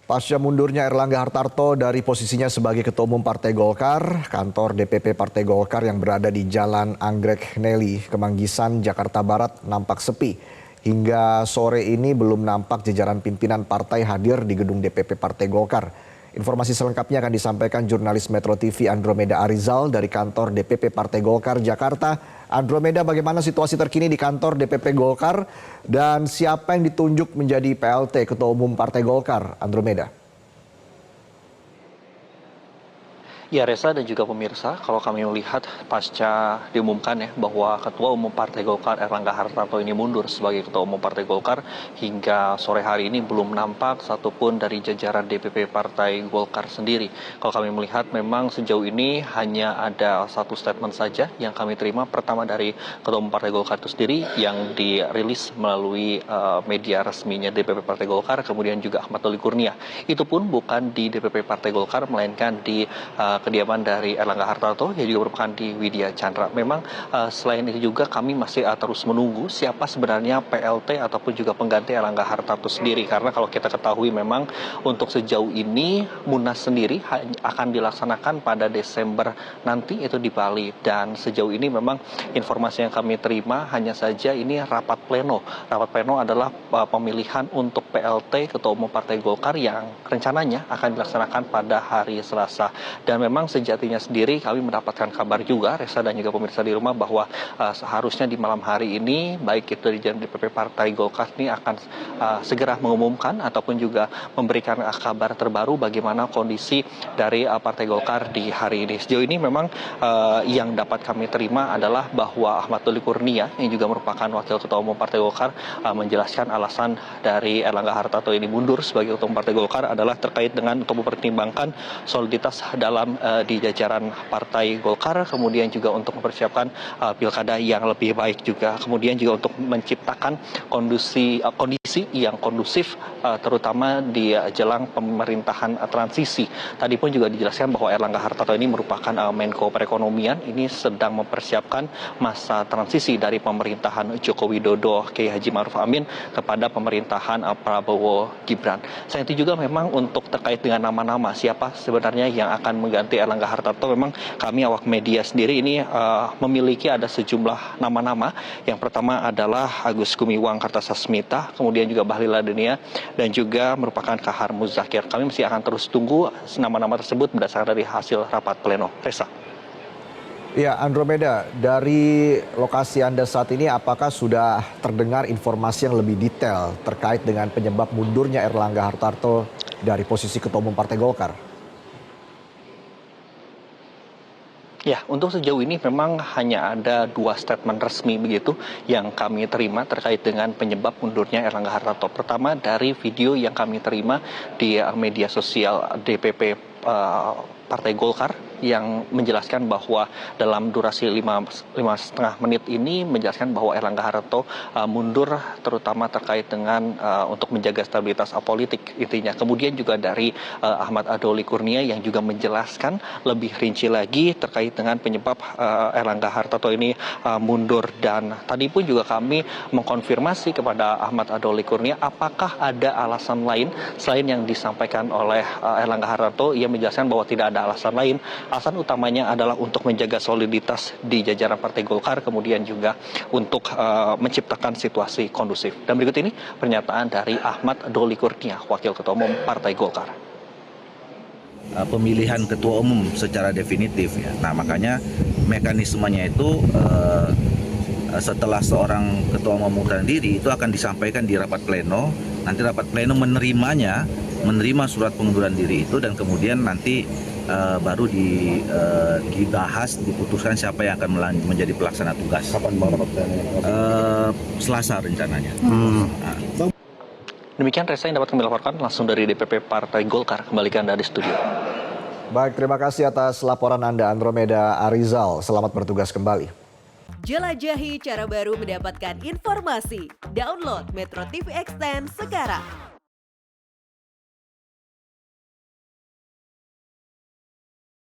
Pasca mundurnya Erlangga Hartarto dari posisinya sebagai Ketua Umum Partai Golkar, kantor DPP Partai Golkar yang berada di Jalan Anggrek Neli, Kemanggisan, Jakarta Barat nampak sepi. Hingga sore ini belum nampak jajaran pimpinan partai hadir di gedung DPP Partai Golkar. Informasi selengkapnya akan disampaikan jurnalis Metro TV Andromeda Arizal dari kantor DPP Partai Golkar Jakarta. Andromeda, bagaimana situasi terkini di kantor DPP Golkar dan siapa yang ditunjuk menjadi PLT Ketua Umum Partai Golkar? Andromeda. Ya, Reza dan juga pemirsa, kalau kami melihat pasca diumumkan ya bahwa Ketua Umum Partai Golkar Erlangga Hartarto ini mundur sebagai Ketua Umum Partai Golkar, hingga sore hari ini belum nampak satupun dari jajaran DPP Partai Golkar sendiri. Kalau kami melihat memang sejauh ini hanya ada satu statement saja yang kami terima, pertama dari Ketua Umum Partai Golkar itu sendiri yang dirilis melalui media resminya DPP Partai Golkar, kemudian juga Ahmad Doli Kurnia. Itu pun bukan di DPP Partai Golkar, melainkan di kediaman dari Erlangga Hartarto yang juga merupakan di Widya Chandra. Memang selain itu juga kami masih terus menunggu siapa sebenarnya PLT ataupun juga pengganti Erlangga Hartarto sendiri, karena kalau kita ketahui memang untuk sejauh ini Munas sendiri akan dilaksanakan pada Desember nanti itu di Bali, dan sejauh ini memang informasi yang kami terima hanya saja ini rapat pleno. Rapat pleno adalah pemilihan untuk PLT Ketua Umum Partai Golkar yang rencananya akan dilaksanakan pada hari Selasa. Dan memang sejatinya sendiri kami mendapatkan kabar juga, Reza dan juga pemirsa di rumah, bahwa seharusnya di malam hari ini baik itu di DPP Partai Golkar ini akan segera mengumumkan ataupun juga memberikan kabar terbaru bagaimana kondisi dari Partai Golkar di hari ini. Sejauh ini memang yang dapat kami terima adalah bahwa Ahmad Doli Kurnia yang juga merupakan Wakil Ketua Umum Partai Golkar menjelaskan alasan dari Erlangga Hartarto ini mundur sebagai Ketua Umum Partai Golkar adalah terkait dengan untuk mempertimbangkan soliditas dalam di jajaran Partai Golkar, kemudian juga untuk mempersiapkan pilkada yang lebih baik juga, kemudian juga untuk menciptakan kondisi yang kondusif terutama di jelang pemerintahan transisi. Tadi pun juga dijelaskan bahwa Erlangga Hartarto ini merupakan Menko Perekonomian, ini sedang mempersiapkan masa transisi dari pemerintahan Joko Widodo Kiai Haji Ma'ruf Amin kepada pemerintahan Prabowo Gibran. Selain itu juga memang untuk terkait dengan nama-nama siapa sebenarnya yang akan mengganti Erlangga Hartarto, memang kami awak media sendiri ini memiliki ada sejumlah nama-nama. Yang pertama adalah Agus Gumiwang Kartasasmita, kemudian juga Bahlil Lahadalia, dan juga merupakan Kahar Muzakir. Kami masih akan terus tunggu nama-nama tersebut berdasarkan dari hasil rapat pleno. Reza. Ya, Andromeda, dari lokasi Anda saat ini apakah sudah terdengar informasi yang lebih detail terkait dengan penyebab mundurnya Erlangga Hartarto dari posisi Ketua Umum Partai Golkar? Ya, untuk sejauh ini memang hanya ada dua statement resmi begitu yang kami terima terkait dengan penyebab mundurnya Erlangga Hartarto. Pertama, dari video yang kami terima di media sosial DPP Partai Golkar yang menjelaskan bahwa dalam durasi 5,5 menit ini menjelaskan bahwa Erlangga Hartarto mundur terutama terkait dengan untuk menjaga stabilitas politik intinya. Kemudian juga dari Ahmad Doli Kurnia yang juga menjelaskan lebih rinci lagi terkait dengan penyebab Erlangga Hartarto ini mundur, dan tadi pun juga kami mengkonfirmasi kepada Ahmad Doli Kurnia apakah ada alasan lain selain yang disampaikan oleh Erlangga Hartarto. Ia menjelaskan bahwa tidak ada alasan lain. Alasan utamanya adalah untuk menjaga soliditas di jajaran Partai Golkar, kemudian juga untuk menciptakan situasi kondusif. Dan berikut ini pernyataan dari Ahmad Doli Kurnia, Wakil Ketua Umum Partai Golkar. Pemilihan ketua umum secara definitif ya. Nah, makanya mekanismenya itu setelah seorang ketua umum mengundurkan diri itu akan disampaikan di rapat pleno. Nanti rapat pleno menerima surat pengunduran diri itu, dan kemudian nanti baru dibahas, diputuskan siapa yang akan menjadi pelaksana tugas. Kapan rapat pleno? Selasa rencananya. Demikian Reza yang dapat kami laporkan langsung dari DPP Partai Golkar. Kembalikan Anda di studio. Baik, terima kasih atas laporan Anda Andromeda Arizal. Selamat bertugas kembali. Jelajahi cara baru mendapatkan informasi. Download Metro TV Extend sekarang.